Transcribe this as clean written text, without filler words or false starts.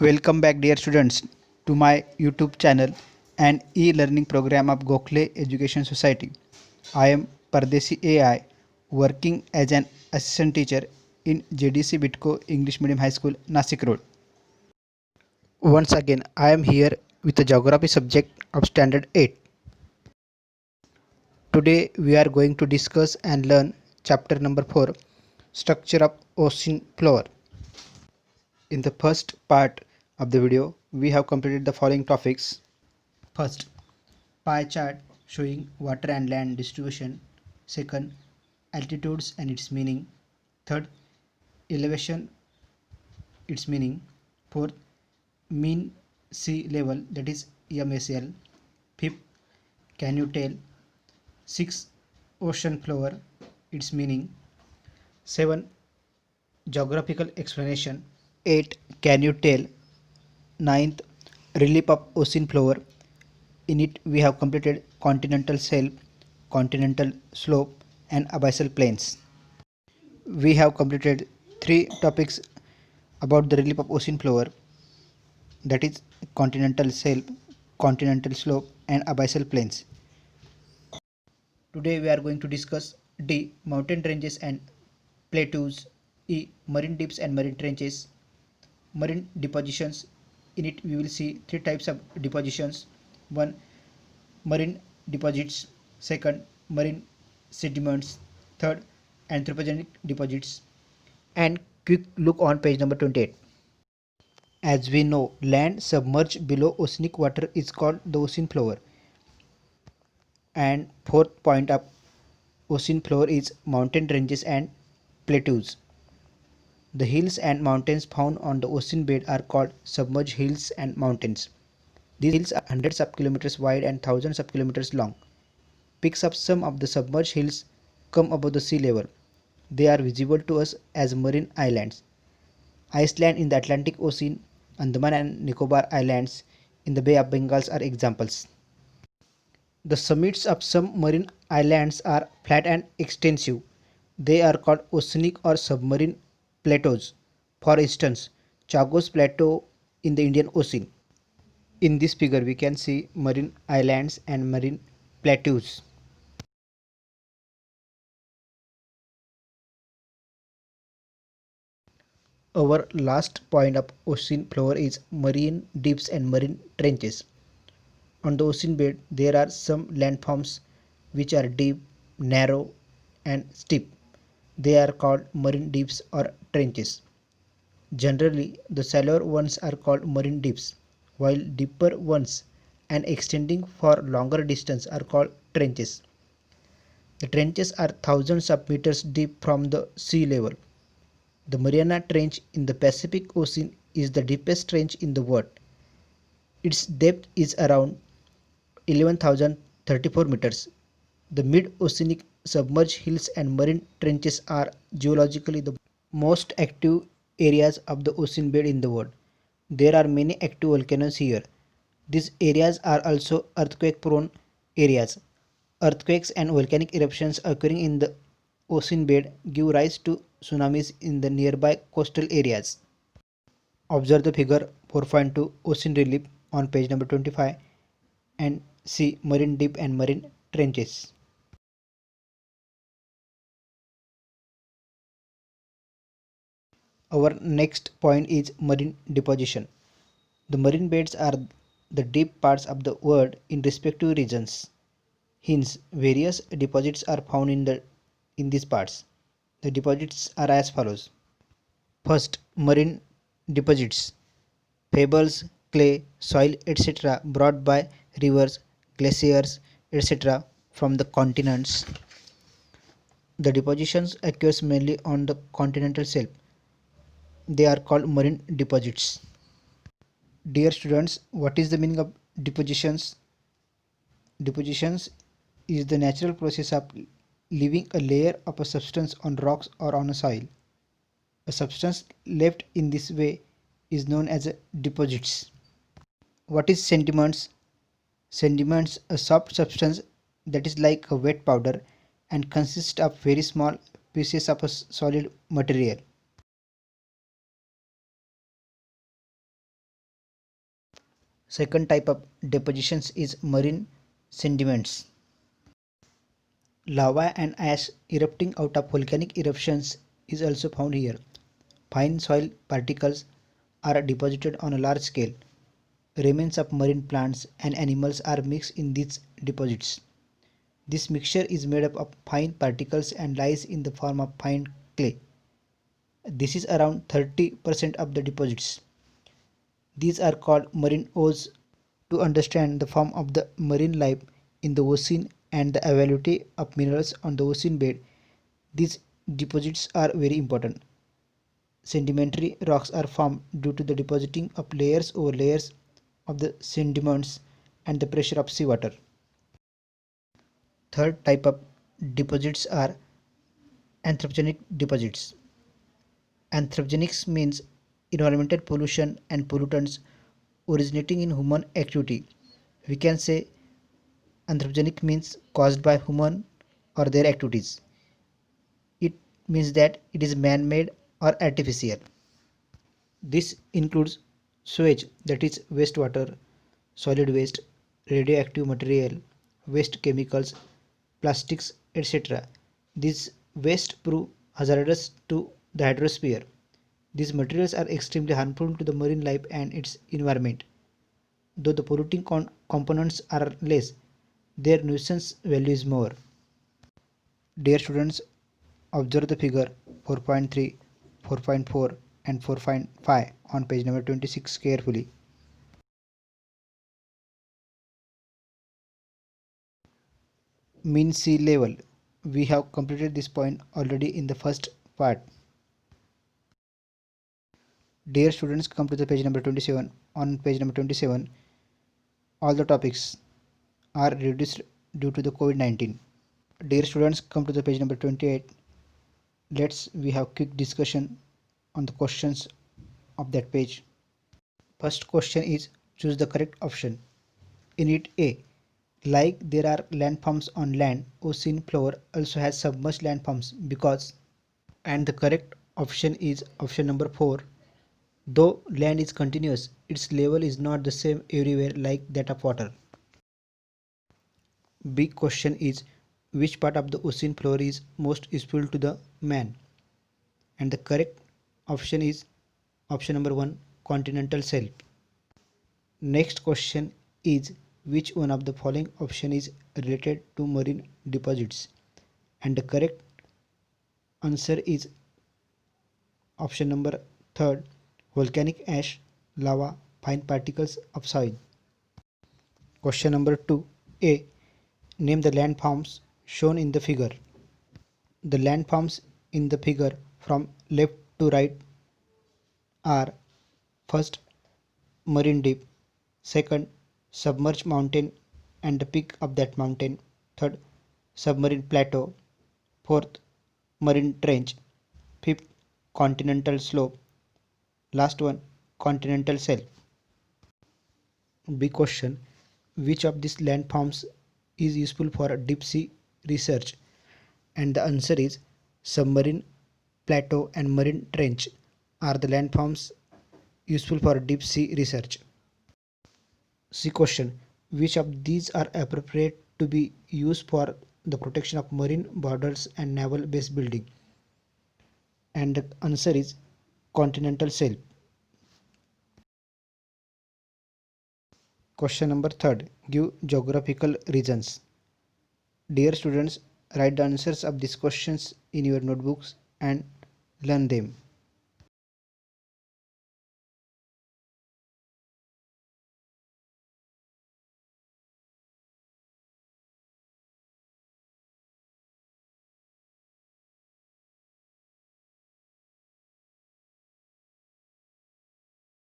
Welcome back, dear students, to my YouTube channel and e-learning program of Gokhale Education Society. I am Pardesi AI, working as an assistant teacher in JDC Bitco English Medium High School, Nasik Road. Once again, I am here with the geography subject of Standard 8. Today, we are going to discuss and learn chapter number 4, Structure of Ocean Floor. In the first part of the video, we have completed the following topics. First, pie chart showing water and land distribution. Second, altitudes and its meaning. Third, elevation, its meaning. Fourth, mean sea level, that is MSL. Fifth, can you tell? Sixth, ocean floor, its meaning. 7, geographical explanation. 8, can you tell? Ninth, relief of ocean floor. In it we have completed continental shelf, continental slope and abyssal plains. We have completed 3 topics about the relief of ocean floor, that is continental shelf, continental slope and abyssal plains. Today we are going to discuss D, mountain ranges and plateaus. E, marine dips and marine trenches. Marine depositions. In it we will see 3 types of depositions. 1, marine deposits. Second, marine sediments. Third, anthropogenic deposits. And quick look on page number 28. As we know, land submerged below oceanic water is called the ocean floor. And fourth point of ocean floor is mountain ranges and plateaus. The hills and mountains found on the ocean bed are called submerged hills and mountains. These hills are hundreds of kilometers wide and thousands of kilometers long. Peaks of some of the submerged hills come above the sea level. They are visible to us as marine islands. Iceland in the Atlantic Ocean, Andaman and Nicobar Islands in the Bay of Bengal are examples. The summits of some marine islands are flat and extensive. They are called oceanic or submarine plateaus. For instance, Chagos Plateau in the Indian Ocean. In this figure we can see marine islands and marine plateaus. Our last point of ocean floor is marine dips and marine trenches. On the ocean bed there are some landforms which are deep, narrow and steep. They are called marine dips or trenches. Generally, the shallower ones are called marine dips, while deeper ones and extending for longer distance are called trenches. The trenches are thousands of meters deep from the sea level. The Mariana Trench in the Pacific Ocean is the deepest trench in the world. Its depth is around 11,034 meters. The mid-oceanic submerged hills and marine trenches are geologically the most active areas of the ocean bed in the world. There are many active volcanoes here. These areas are also earthquake-prone areas. Earthquakes and volcanic eruptions occurring in the ocean bed give rise to tsunamis in the nearby coastal areas. Observe the figure 4.2 ocean relief on page number 25 and see marine dip and marine trenches. Our next point is marine deposition. The marine beds are the deep parts of the world in respective regions. Hence, various deposits are found in these parts. The deposits are as follows. First, marine deposits: pebbles, clay, soil, etc. brought by rivers, glaciers, etc. from the continents. The depositions occurs mainly on the continental shelf. They are called marine deposits. Dear students, what is the meaning of depositions? Depositions is the natural process of leaving a layer of a substance on rocks or on a soil. A substance left in this way is known as deposits. What is sediments? Sediments, a soft substance that is like a wet powder and consists of very small pieces of a solid material. Second type of depositions is marine sediments. Lava and ash erupting out of volcanic eruptions is also found here. Fine soil particles are deposited on a large scale. Remains of marine plants and animals are mixed in these deposits. This mixture is made up of fine particles and lies in the form of fine clay. This is around 30% of the deposits. These are called marine ores. To understand the form of the marine life in the ocean and the availability of minerals on the ocean bed, these deposits are very important. Sedimentary rocks are formed due to the depositing of layers over layers of the sediments and the pressure of seawater. Third type of deposits are anthropogenic deposits. Anthropogenics means environmental pollution and pollutants originating in human activity. We can say anthropogenic means caused by human or their activities. It means that it is man-made or artificial. This includes sewage, that is wastewater, solid waste, radioactive material, waste chemicals, plastics, etc. These waste prove hazardous to the hydrosphere. These materials are extremely harmful to the marine life and its environment. Though the polluting components are less, their nuisance value is more. Dear students, observe the figure 4.3, 4.4 and 4.5 on page number 26 carefully. Mean sea level. We have completed this point already in the first part. Dear students, come to the page number 27. On page number 27, all the topics are reduced due to the COVID-19. Dear students, come to the page number 28. We have quick discussion on the questions of that page. First question is choose the correct option. In it A, like there are landforms on land, ocean floor also has submerged landforms because, and the correct option is option number 4. Though land is continuous, its level is not the same everywhere like that of water. Big question is which part of the ocean floor is most useful to the man? And the correct option is option number 1, continental shelf. Next question is which one of the following option is related to marine deposits? And the correct answer is option number 3, volcanic ash, lava, fine particles of soil. Question number 2, A. Name the landforms shown in the figure. The landforms in the figure from left to right are: first, marine deep; second, submerged mountain and the peak of that mountain; third, submarine plateau; fourth, marine trench; fifth, continental slope; last one, continental shelf. Big question: which of these landforms is useful for deep sea research? And the answer is submarine plateau and marine trench are the landforms useful for deep sea research. C question: which of these are appropriate to be used for the protection of marine borders and naval base building? And the answer is continental shelf. Question number 3, give geographical regions. Dear students, write the answers of these questions in your notebooks and learn them.